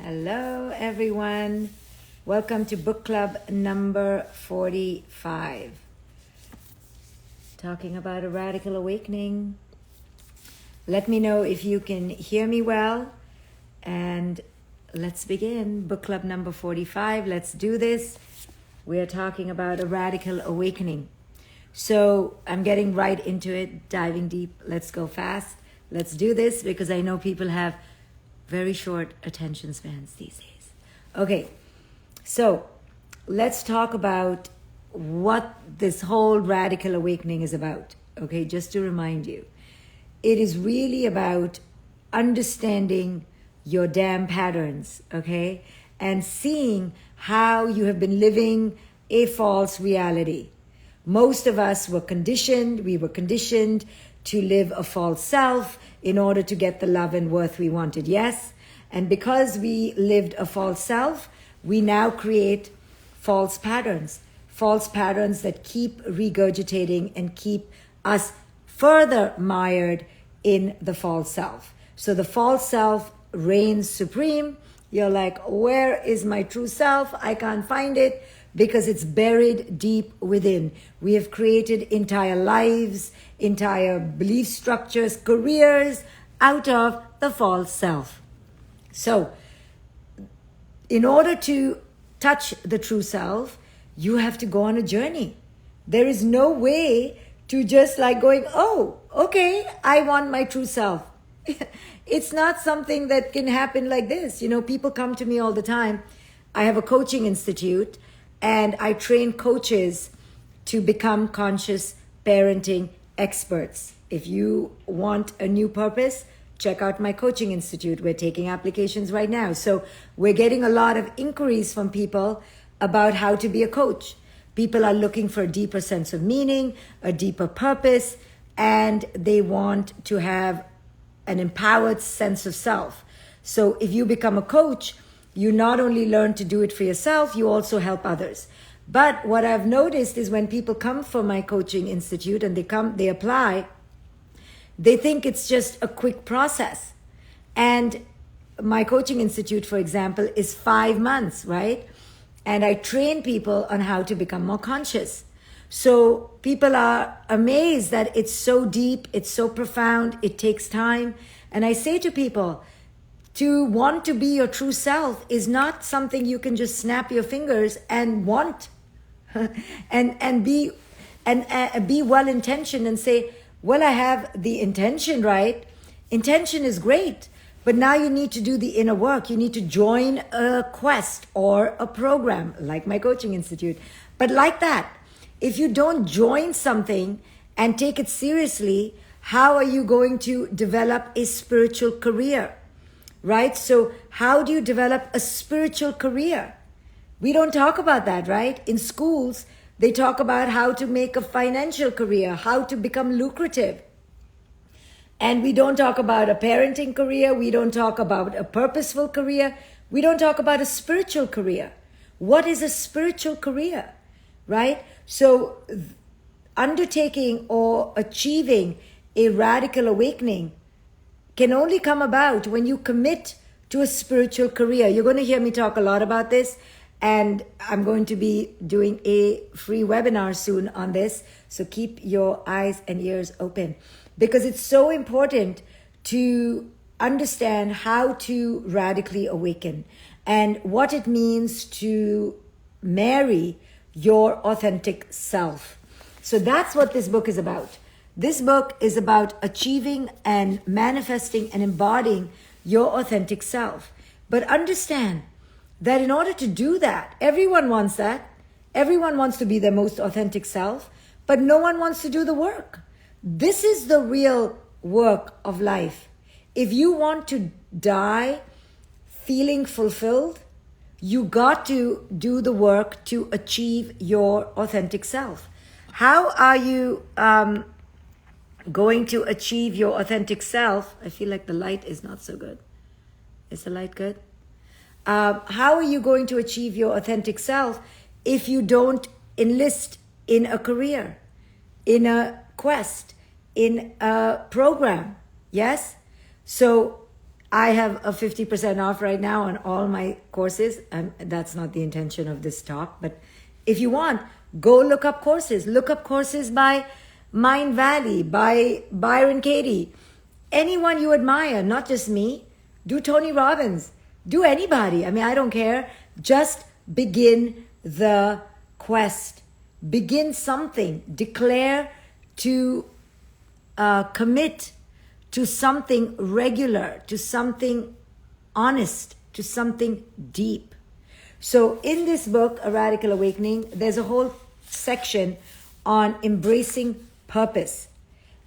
Hello, everyone. Welcome to book club number 45. Talking about a radical awakening. Let me know if you can hear me well. And let's begin. Book club number 45. Let's do this. We're talking about a radical awakening. So I'm getting right into it, diving deep. Let's go fast. Let's do this because I know people have very short attention spans these days. Okay, so let's talk about what this whole radical awakening is about. Okay, just to remind you, it is really about understanding your damn patterns, okay, and seeing how you have been living a false reality. Most of us were conditioned to live a false self in order to get the love and worth we wanted, yes? And because we lived a false self, we now create false patterns that keep regurgitating and keep us further mired in the false self. So the false self reigns supreme. You're like, where is my true self? I can't find it because it's buried deep within. We have created entire lives, entire belief structures, careers out of the false self. So, in order to touch the true self, you have to go on a journey. There is no way to just like going, oh, okay, I want my true self. It's not something that can happen like this. You know, people come to me all the time. I have a coaching institute and I train coaches to become conscious parenting experts. If you want a new purpose, check out my coaching institute. We're taking applications right now. So we're getting a lot of inquiries from people about how to be a coach. People are looking for a deeper sense of meaning, a deeper purpose, and they want to have an empowered sense of self. So if you become a coach, you not only learn to do it for yourself, you also help others. But what I've noticed is when people come for my coaching institute and they apply, they think it's just a quick process. And my coaching institute, for example, is 5 months, right? And I train people on how to become more conscious. So people are amazed that it's so deep, it's so profound, it takes time. And I say to people, to want to be your true self is not something you can just snap your fingers and want and be well intentioned and say, well, I have the intention, right? Intention is great, but now you need to do the inner work. You need to join a quest or a program like my coaching institute. But like that, if you don't join something and take it seriously, how are you going to develop a spiritual career, right? So how do you develop a spiritual career? We don't talk about that, right? In schools, they talk about how to make a financial career, how to become lucrative. And we don't talk about a parenting career. We don't talk about a purposeful career. We don't talk about a spiritual career. What is a spiritual career, right? So undertaking or achieving a radical awakening can only come about when you commit to a spiritual career. You're going to hear me talk a lot about this. And I'm going to be doing a free webinar soon on this. So keep your eyes and ears open because it's so important to understand how to radically awaken and what it means to marry your authentic self. So that's what this book is about. This book is about achieving and manifesting and embodying your authentic self. But understand that in order to do that, everyone wants that. Everyone wants to be their most authentic self, but no one wants to do the work. This is the real work of life. If you want to die feeling fulfilled, you got to do the work to achieve your authentic self. How are you going to achieve your authentic self? I feel like the light is not so good. Is the light good? How are you going to achieve your authentic self if you don't enlist in a career, in a quest, in a program? Yes? So I have a 50% off right now on all my courses. That's not the intention of this talk, but if you want, go look up courses. Look up courses by Mind Valley, by Byron Katie, anyone you admire, not just me. Do Tony Robbins, do anybody. I mean, I don't care. Just begin the quest. Begin something. Declare to commit to something regular, to something honest, to something deep. So in this book, A Radical Awakening, there's a whole section on embracing purpose.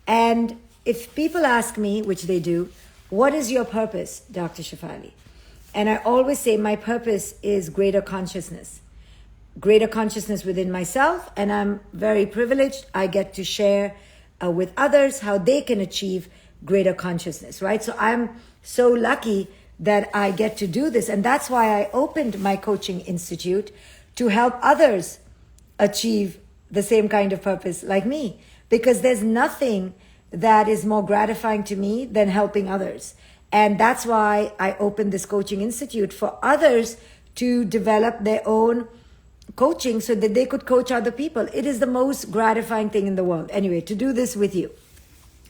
And if people ask me, which they do, what is your purpose, Dr. Shefali? And I always say my purpose is greater consciousness within myself. And I'm very privileged. I get to share with others how they can achieve greater consciousness, right? So I'm so lucky that I get to do this. And that's why I opened my coaching institute, to help others achieve the same kind of purpose like me. Because there's nothing that is more gratifying to me than helping others. And that's why I opened this coaching institute, for others to develop their own coaching so that they could coach other people. It is the most gratifying thing in the world. Anyway, to do this with you.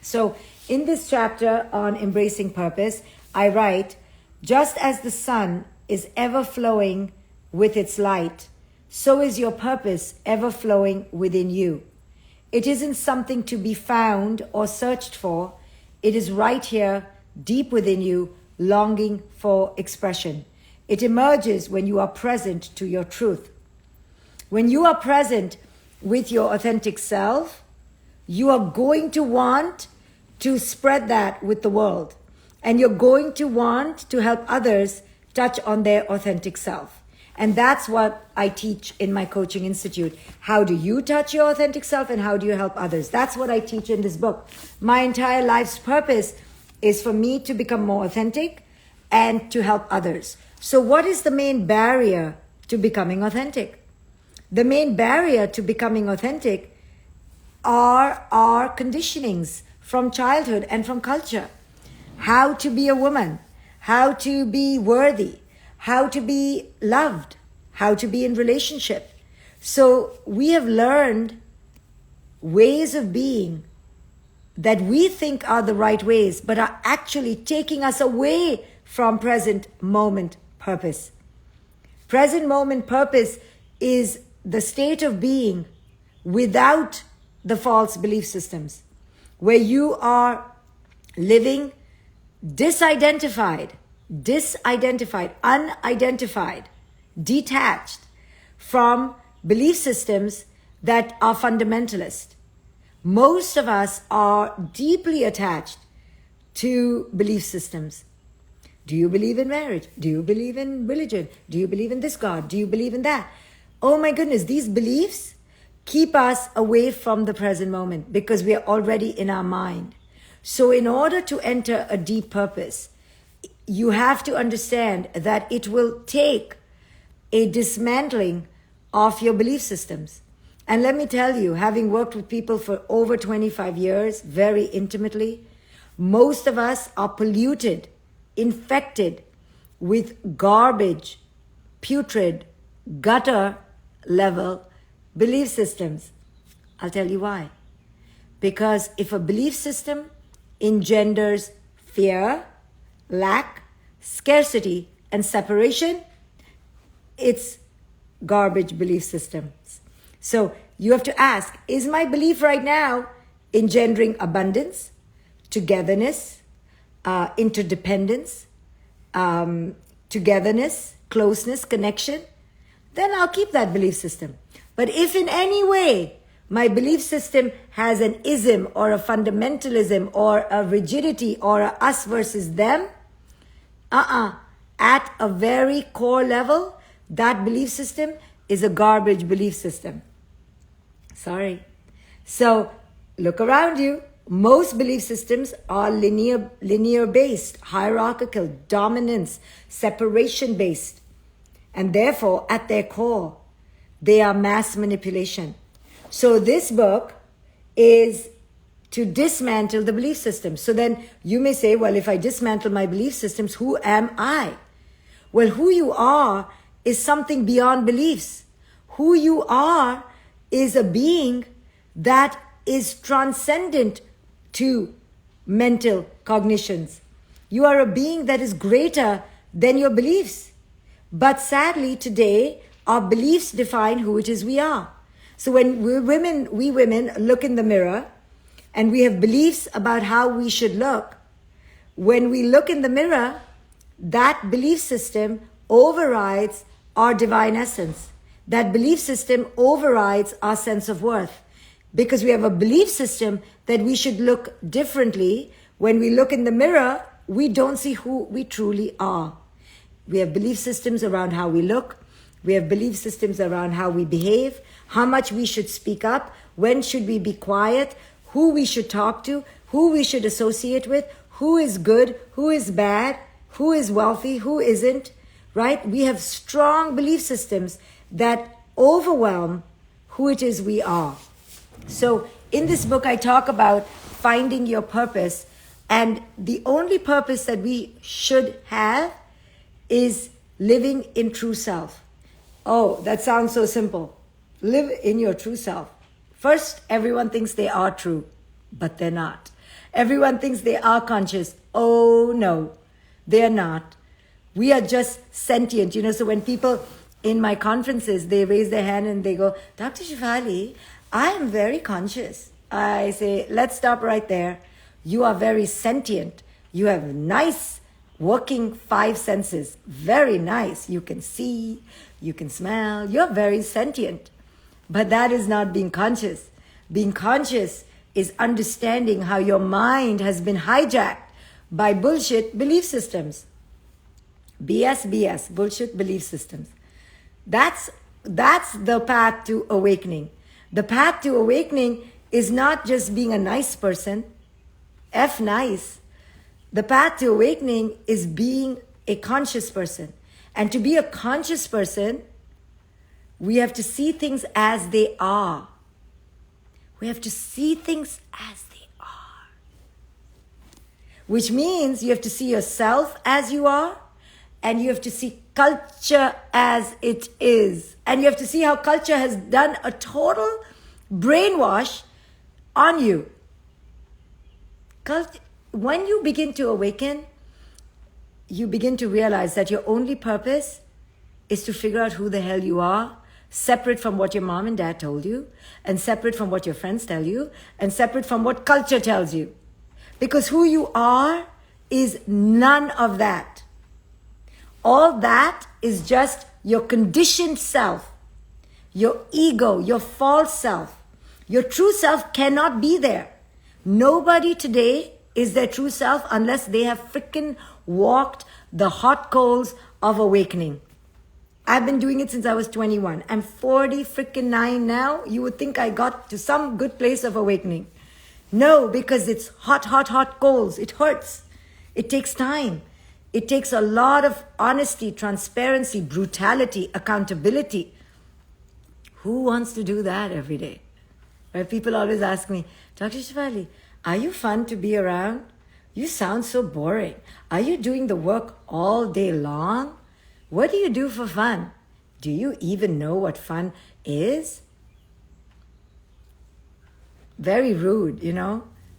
So in this chapter on embracing purpose, I write, just as the sun is ever flowing with its light, so is your purpose ever flowing within you. It isn't something to be found or searched for. It is right here, deep within you, longing for expression. It emerges when you are present to your truth. When you are present with your authentic self, you are going to want to spread that with the world. And you're going to want to help others touch on their authentic self. And that's what I teach in my coaching institute. How do you touch your authentic self, and how do you help others? That's what I teach in this book. My entire life's purpose is for me to become more authentic and to help others. So what is the main barrier to becoming authentic? The main barrier to becoming authentic are our conditionings from childhood and from culture. How to be a woman, how to be worthy, how to be loved, how to be in relationship. So we have learned ways of being that we think are the right ways, but are actually taking us away from present moment purpose. Present moment purpose is the state of being without the false belief systems, where you are living disidentified, unidentified, detached from belief systems that are fundamentalist. Most of us are deeply attached to belief systems. Do you believe in marriage? Do you believe in religion? Do you believe in this God? Do you believe in that? Oh my goodness, these beliefs keep us away from the present moment because we are already in our mind. So in order to enter a deep purpose, you have to understand that it will take a dismantling of your belief systems. And let me tell you, having worked with people for over 25 years, very intimately, most of us are polluted, infected with garbage, putrid, gutter level belief systems. I'll tell you why. Because if a belief system engenders fear, lack, scarcity, and separation, it's garbage belief systems. So you have to ask, is my belief right now engendering abundance, togetherness, interdependence, togetherness, closeness, connection? Then I'll keep that belief system. But if in any way my belief system has an ism or a fundamentalism or a rigidity or a us versus them, at a very core level, that belief system is a garbage belief system. Sorry. So look around you. Most belief systems are linear based, hierarchical, dominance, separation based. And therefore, at their core, they are mass manipulation. So this book is to dismantle the belief systems. So then you may say, well, if I dismantle my belief systems, who am I? Well, who you are is something beyond beliefs. Who you are is a being that is transcendent to mental cognitions. You are a being that is greater than your beliefs. But sadly, today, our beliefs define who it is we are. So when we women look in the mirror and we have beliefs about how we should look, when we look in the mirror, that belief system overrides our divine essence. That belief system overrides our sense of worth. Because we have a belief system that we should look differently. When we look in the mirror, we don't see who we truly are. We have belief systems around how we look. We have belief systems around how we behave, how much we should speak up, when should we be quiet, who we should talk to, who we should associate with, who is good, who is bad, who is wealthy, who isn't, right? We have strong belief systems that overwhelm who it is we are. So in this book, I talk about finding your purpose. And the only purpose that we should have is living in true self. Oh, that sounds so simple. Live in your true self. First, everyone thinks they are true, but they're not. Everyone thinks they are conscious. Oh, no, they're not. We are just sentient. So when people in my conferences, they raise their hand and they go, Dr. Shefali, I am very conscious. I say, let's stop right there. You are very sentient. You have nice working 5 senses. Very nice. You can see, you can smell. You're very sentient. But that is not being conscious. Being conscious is understanding how your mind has been hijacked by bullshit belief systems. BS, bullshit belief systems. That's the path to awakening. The path to awakening is not just being a nice person. F nice. The path to awakening is being a conscious person. And to be a conscious person, we have to see things as they are. We have to see things as they are. Which means you have to see yourself as you are, and you have to see culture as it is. And you have to see how culture has done a total brainwash on you. When you begin to awaken, you begin to realize that your only purpose is to figure out who the hell you are, separate from what your mom and dad told you, and separate from what your friends tell you, and separate from what culture tells you. Because who you are is none of that. All that is just your conditioned self, your ego, your false self. Your true self cannot be there. Nobody today is their true self unless they have freaking walked the hot coals of awakening. I've been doing it since I was 21. I'm 40 freaking 9 now. You would think I got to some good place of awakening. No, because it's hot coals. It hurts. It takes time. It takes a lot of honesty, transparency, brutality, accountability. Who wants to do that every day? Right? People always ask me, Dr. Shefali, are you fun to be around? You sound so boring. Are you doing the work all day long? What do you do for fun? Do you even know what fun is? Very rude,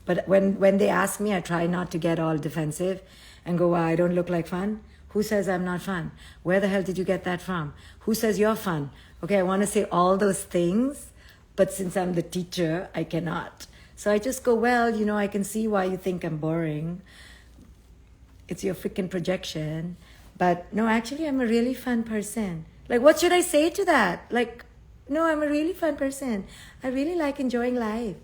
But when they ask me, I try not to get all defensive and go, well, I don't look like fun. Who says I'm not fun? Where the hell did you get that from? Who says you're fun? Okay, I want to say all those things, but since I'm the teacher, I cannot. So I just go, well, I can see why you think I'm boring. It's your freaking projection. But no, actually, I'm a really fun person. Like, what should I say to that? Like, no, I'm a really fun person. I really like enjoying life.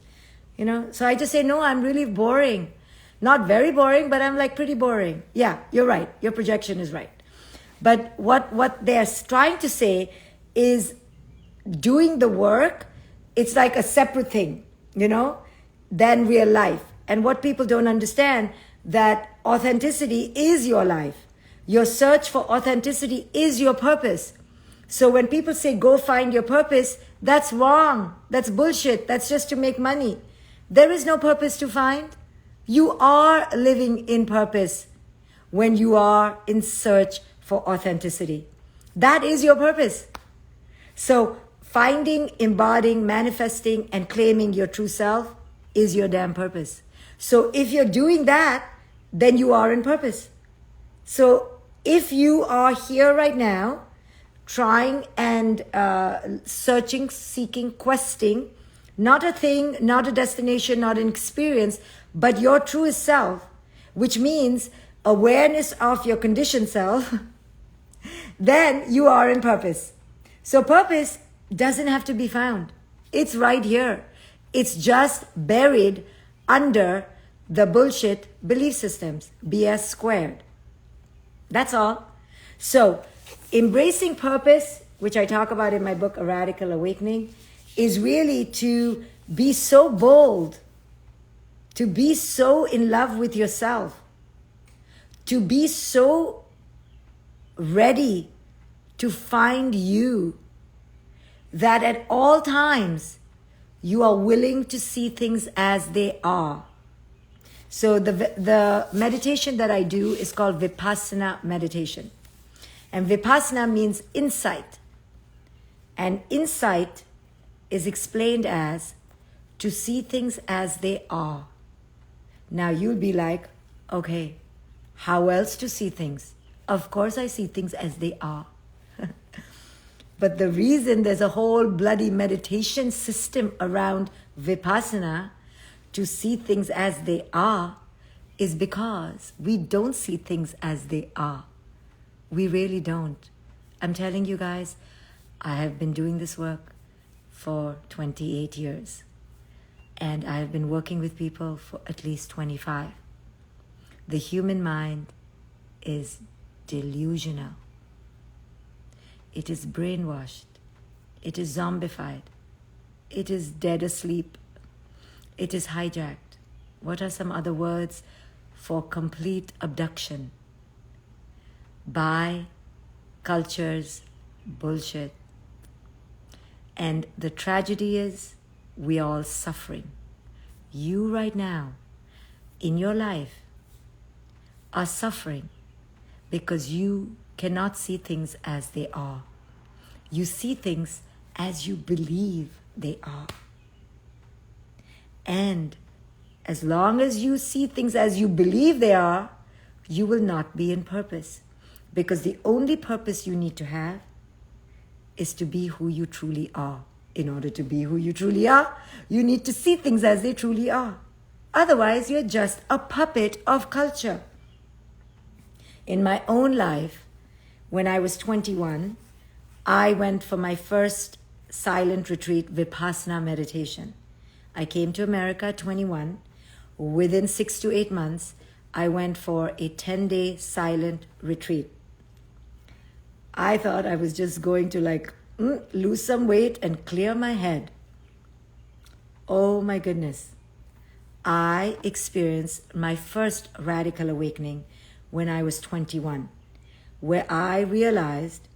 So I just say, no, I'm really boring. Not very boring, but I'm like pretty boring. Yeah, you're right. Your projection is right. But what they're trying to say is doing the work, it's like a separate thing, than real life. And what people don't understand, that authenticity is your life. Your search for authenticity is your purpose. So when people say, go find your purpose, that's wrong. That's bullshit. That's just to make money. There is no purpose to find. You are living in purpose when you are in search for authenticity. That is your purpose. So finding, embodying, manifesting, and claiming your true self is your damn purpose. So if you're doing that, then you are in purpose. So if you are here right now, trying and searching, seeking, questing, not a thing, not a destination, not an experience, but your truest self, which means awareness of your conditioned self, then you are in purpose. So purpose doesn't have to be found. It's right here. It's just buried under the bullshit belief systems, BS squared. That's all. So embracing purpose, which I talk about in my book, A Radical Awakening, is really to be so bold, to be so in love with yourself, to be so ready to find you that at all times you are willing to see things as they are. So the meditation that I do is called Vipassana meditation. And Vipassana means insight. And insight is explained as to see things as they are. Now you'll be like, okay, how else to see things? Of course I see things as they are. But the reason there's a whole bloody meditation system around Vipassana to see things as they are is because we don't see things as they are. We really don't. I'm telling you guys, I have been doing this work for 28 years. And I have been working with people for at least 25. The human mind is delusional. It is brainwashed. It is zombified. It is dead asleep. It is hijacked. What are some other words for complete abduction? By culture's bullshit. And the tragedy is we are all suffering. You right now, in your life, are suffering because you cannot see things as they are. You see things as you believe they are. And as long as you see things as you believe they are, you will not be in purpose. Because the only purpose you need to have is to be who you truly are. In order to be who you truly are, you need to see things as they truly are. Otherwise, you're just a puppet of culture. In my own life, when I was 21, I went for my first silent retreat, Vipassana meditation. I came to America at 21. Within 6 to 8 months, I went for a 10-day silent retreat. I thought I was just going to lose some weight and clear my head. Oh my goodness. I experienced my first radical awakening when I was 21, where I realized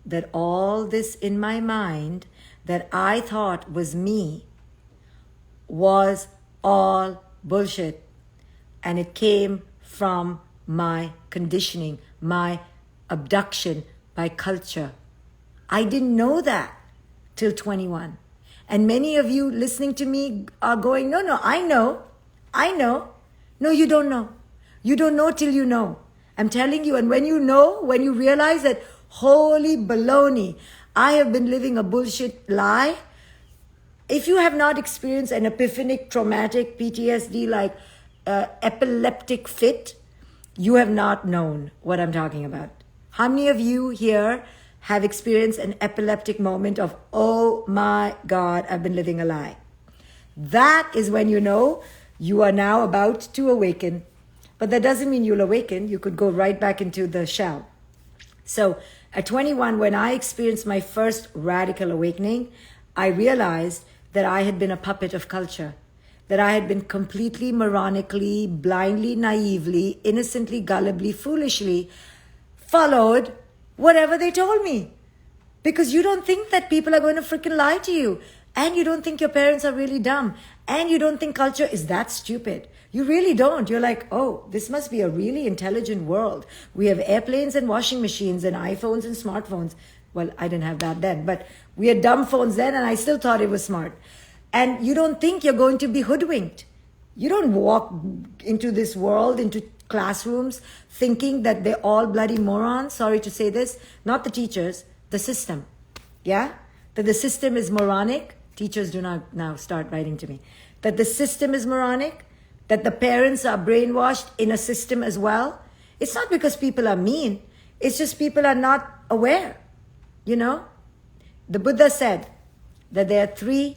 that all this in my mind that I thought was me was all bullshit. And it came from my conditioning, my abduction by culture. I didn't know that till 21. And many of you listening to me are going, no, I know. No, you don't know. You don't know till you know. I'm telling you, and when you know, when you realize that, holy baloney, I have been living a bullshit lie. If you have not experienced an epiphanic traumatic PTSD like epileptic fit, you have not known what I'm talking about. How many of you here have experienced an epileptic moment of, oh my God, I've been living a lie? That is when you know you are now about to awaken. But that doesn't mean you'll awaken. You could go right back into the shell. So at 21, when I experienced my first radical awakening, I realized that I had been a puppet of culture, that I had been completely moronically, blindly, naively, innocently, gullibly, foolishly followed whatever they told me. Because you don't think that people are going to freaking lie to you. And you don't think your parents are really dumb. And you don't think culture is that stupid. You really don't. You're like, oh, this must be a really intelligent world. We have airplanes and washing machines and iPhones and smartphones. Well, I didn't have that then, but we had dumb phones then and I still thought it was smart. And you don't think you're going to be hoodwinked. You don't walk into this world, into classrooms, thinking that they're all bloody morons. Sorry to say this. Not the teachers, the system. Yeah? That the system is moronic. Teachers do not now start writing to me. That the system is moronic. That the parents are brainwashed in a system as well. It's not because people are mean. It's just people are not aware. You know? The Buddha said that there are 3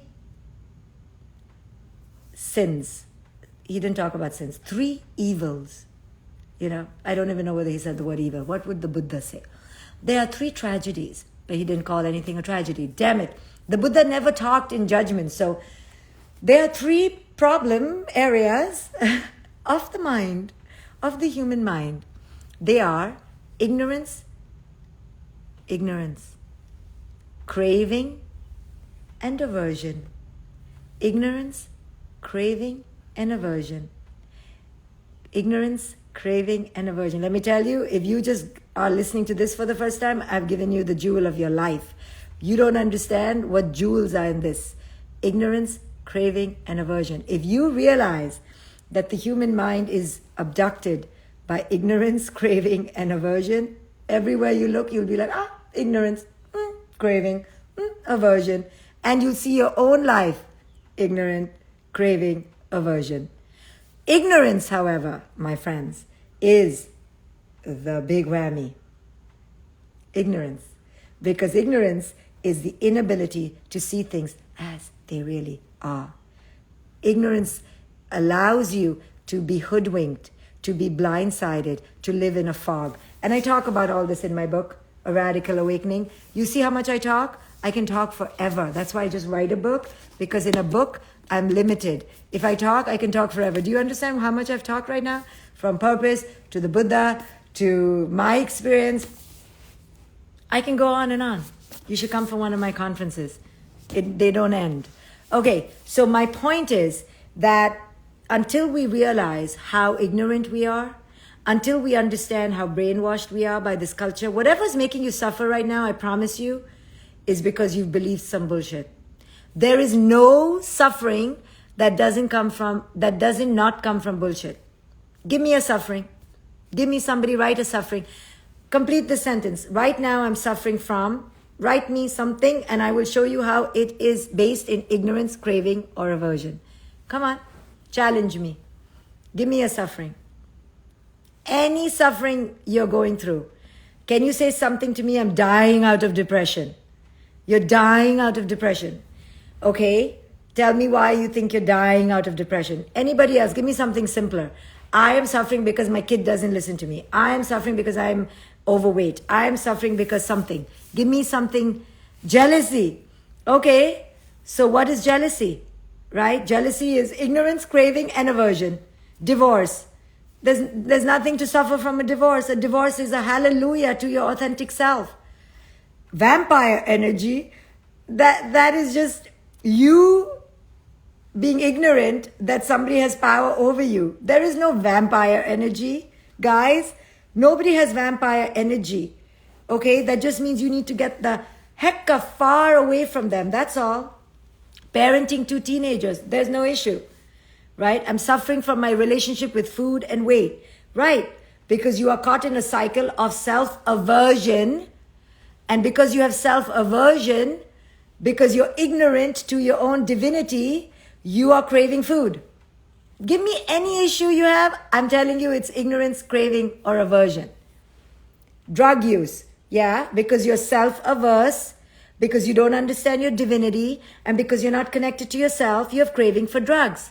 sins. He didn't talk about sins. 3 evils. You know, I don't even know whether he said the word evil. What would the Buddha say? There are 3 tragedies, but he didn't call anything a tragedy. Damn it. The Buddha never talked in judgment. So there are 3 problem areas of the mind, of the human mind. They are ignorance, craving, and aversion. Ignorance, craving, and aversion. Ignorance, craving, and aversion. Let me tell you, if you just are listening to this for the first time, I've given you the jewel of your life. You don't understand what jewels are in this. Ignorance, craving, and aversion. If you realize that the human mind is abducted by ignorance, craving, and aversion, everywhere you look, you'll be like, ignorance, craving, aversion. And you'll see your own life, ignorant, craving, aversion. Ignorance, however, my friends, is the big whammy. Ignorance. Because ignorance is the inability to see things as they really are. Ignorance allows you to be hoodwinked, to be blindsided, to live in a fog. And I talk about all this in my book, A Radical Awakening. You see how much I talk? I can talk forever. That's why I just write a book, because in a book, I'm limited. If I talk, I can talk forever. Do you understand how much I've talked right now? From purpose to the Buddha to my experience. I can go on and on. You should come for one of my conferences. They don't end. Okay, so my point is that until we realize how ignorant we are, until we understand how brainwashed we are by this culture, whatever's making you suffer right now, I promise you, is because you've believed some bullshit. There is no suffering that doesn't not come from bullshit. Give me a suffering. Give me somebody, write a suffering. Complete the sentence. Right now I'm suffering from, write me something and I will show you how it is based in ignorance, craving, or aversion. Come on, challenge me. Give me a suffering. Any suffering you're going through. Can you say something to me? I'm dying out of depression. You're dying out of depression. Okay, tell me why you think you're dying out of depression. Anybody else, give me something simpler. I am suffering because my kid doesn't listen to me. I am suffering because I'm overweight. I am suffering because something. Give me something. Jealousy. Okay, so what is jealousy? Right? Jealousy is ignorance, craving, and aversion. Divorce. There's nothing to suffer from a divorce. A divorce is a hallelujah to your authentic self. Vampire energy, that is just you being ignorant that somebody has power over you. There is no vampire energy, guys. Nobody has vampire energy. Okay, that just means you need to get the heck of far away from them. That's all. Parenting 2 teenagers, there's no issue. Right? I'm suffering from my relationship with food and weight. Right? Because you are caught in a cycle of self-aversion. And because you have self-aversion, because you're ignorant to your own divinity, you are craving food. Give me any issue you have. I'm telling you it's ignorance, craving, or aversion. Drug use. Yeah, because you're self-averse, because you don't understand your divinity, and because you're not connected to yourself, you have craving for drugs.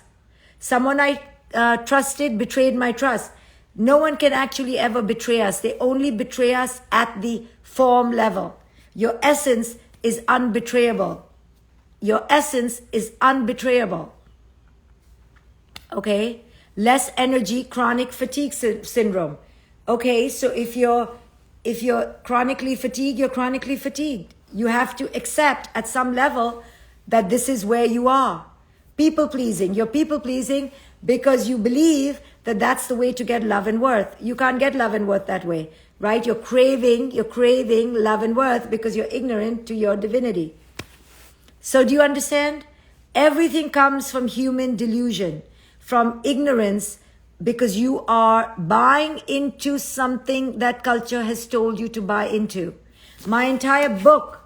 Someone I trusted betrayed my trust. No one can actually ever betray us. They only betray us at the form level. Your essence is unbetrayable. Your essence is unbetrayable. Okay? Less energy, chronic fatigue syndrome. Okay, so if you're chronically fatigued, you're chronically fatigued. You have to accept at some level that this is where you are. People pleasing. You're people pleasing because you believe that that's the way to get love and worth. You can't get love and worth that way, right? You're craving love and worth because you're ignorant to your divinity. So do you understand? Everything comes from human delusion, from ignorance, because you are buying into something that culture has told you to buy into. My entire book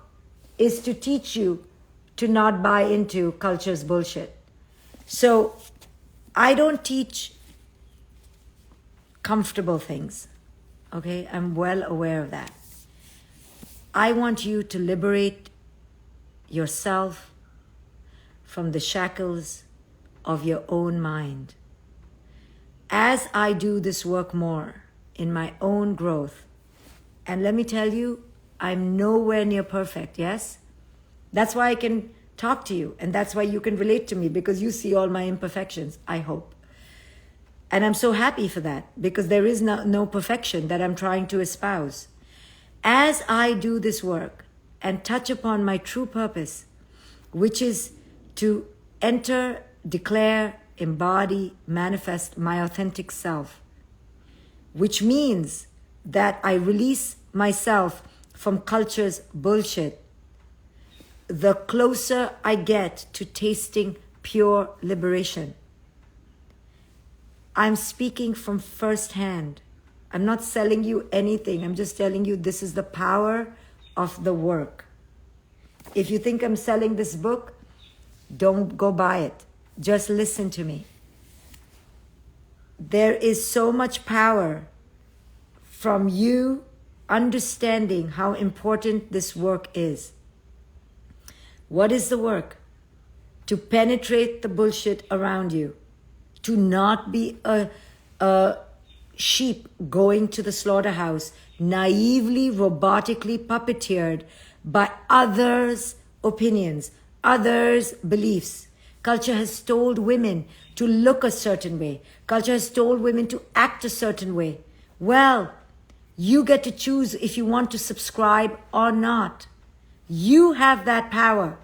is to teach you to not buy into culture's bullshit. So I don't teach comfortable things, okay? I'm well aware of that. I want you to liberate yourself from the shackles of your own mind. As I do this work more in my own growth, and let me tell you, I'm nowhere near perfect, yes? That's why I can talk to you, and that's why you can relate to me, because you see all my imperfections, I hope. And I'm so happy for that, because there is no perfection that I'm trying to espouse. As I do this work and touch upon my true purpose, which is to enter, declare, embody, manifest my authentic self, which means that I release myself from culture's bullshit, the closer I get to tasting pure liberation. I'm speaking from firsthand. I'm not selling you anything. I'm just telling you this is the power of the work. If you think I'm selling this book, don't go buy it. Just listen to me. There is so much power from you understanding how important this work is. What is the work? To penetrate the bullshit around you. To not be a sheep going to the slaughterhouse, naively, robotically puppeteered by others' opinions, others' beliefs. Culture has told women to look a certain way. Culture has told women to act a certain way. Well, you get to choose if you want to subscribe or not. You have that power.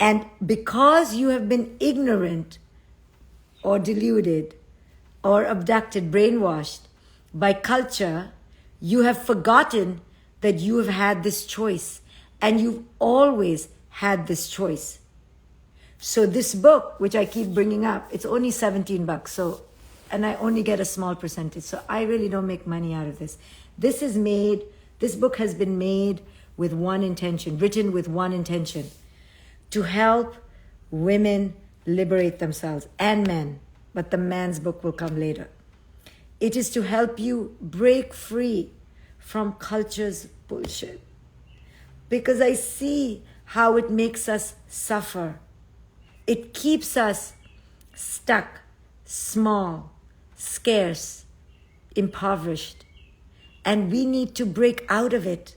And because you have been ignorant or deluded or abducted, brainwashed by culture, you have forgotten that you have had this choice. And you've always had this choice. So this book, which I keep bringing up, it's only $17. So, and I only get a small percentage. So I really don't make money out of this. This book has been made with one intention, written with one intention, to help women liberate themselves and men. But the man's book will come later. It is to help you break free from culture's bullshit. Because I see how it makes us suffer. It keeps us stuck, small, scarce, impoverished. And we need to break out of it.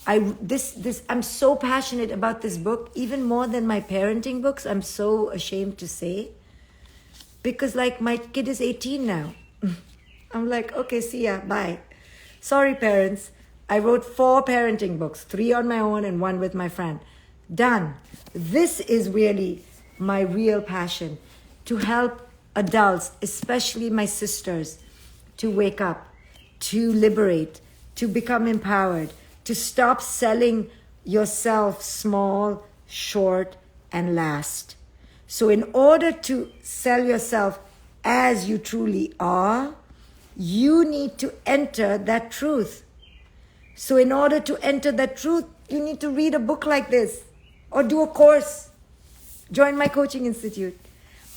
I'm so passionate about this book, even more than my parenting books. I'm so ashamed to say. Because like my kid is 18 now. I'm like, okay, see ya, bye. Sorry, parents. I wrote 4 parenting books, 3 on my own and 1 with my friend. Done. This is really my real passion, to help adults, especially my sisters, to wake up, to liberate, to become empowered, to stop selling yourself small, short, and last. So in order to sell yourself as you truly are, you need to enter that truth. So in order to enter that truth, you need to read a book like this, or do a course, join my coaching institute,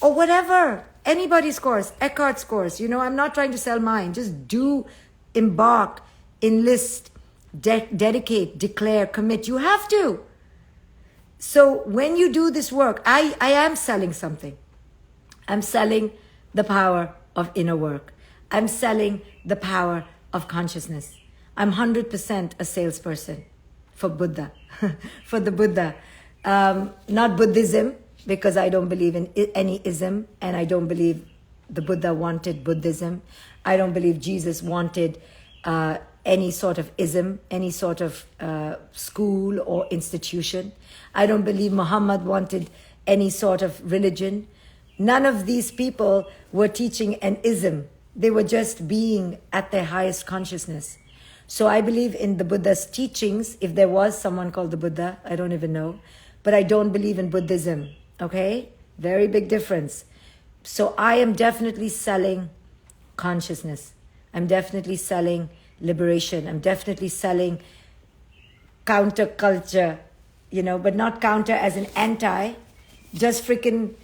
or whatever, anybody's course, Eckhart's course. I'm not trying to sell mine. Just do, embark, enlist, dedicate, declare, commit. You have to. So when you do this work, I am selling something. I'm selling the power of inner work. I'm selling the power of consciousness. I'm 100% a salesperson for Buddha, for the Buddha. Not Buddhism, because I don't believe in any ism, and I don't believe the Buddha wanted Buddhism. I don't believe Jesus wanted any sort of ism, any sort of school or institution. I don't believe Muhammad wanted any sort of religion. None of these people were teaching an ism. They were just being at their highest consciousness. So I believe in the Buddha's teachings. If there was someone called the Buddha, I don't even know. But I don't believe in Buddhism. Okay? Very big difference. So I am definitely selling consciousness. I'm definitely selling liberation. I'm definitely selling counterculture, but not counter as an anti, just freaking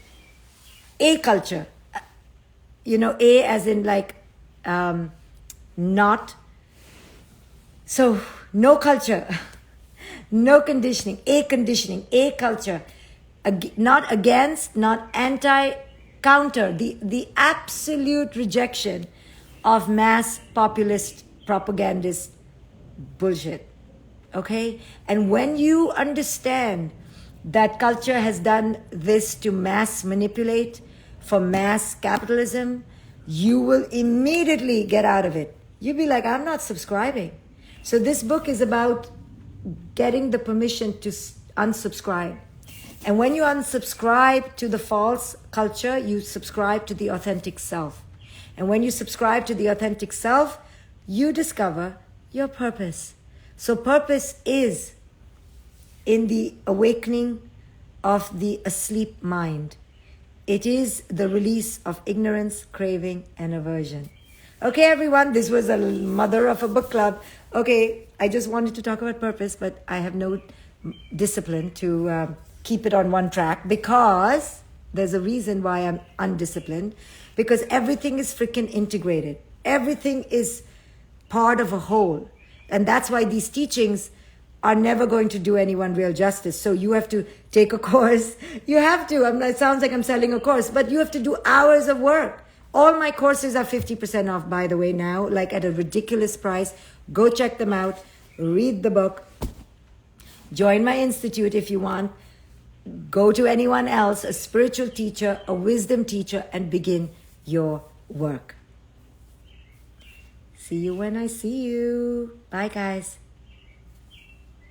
a culture. A as in like not. So no culture, no conditioning, a culture, not against, not anti, counter, the absolute rejection of mass populist propagandist bullshit. Okay? And when you understand that culture has done this to mass manipulate for mass capitalism, you will immediately get out of it. You'll be like, I'm not subscribing. So this book is about getting the permission to unsubscribe. And when you unsubscribe to the false culture, you subscribe to the authentic self. And when you subscribe to the authentic self, you discover your purpose. So purpose is in the awakening of the asleep mind. It is the release of ignorance, craving, and aversion. Okay, everyone, this was a mother of a book club. Okay, I just wanted to talk about purpose, but I have no discipline to keep it on one track, because there's a reason why I'm undisciplined, because everything is freaking integrated. Everything is part of a whole. And that's why these teachings are never going to do anyone real justice. So you have to take a course. You have to. It sounds like I'm selling a course, but you have to do hours of work. All my courses are 50% off, by the way, now, like at a ridiculous price. Go check them out. Read the book. Join my institute if you want. Go to anyone else, a spiritual teacher, a wisdom teacher, and begin your work. See you when I see you. Bye, guys.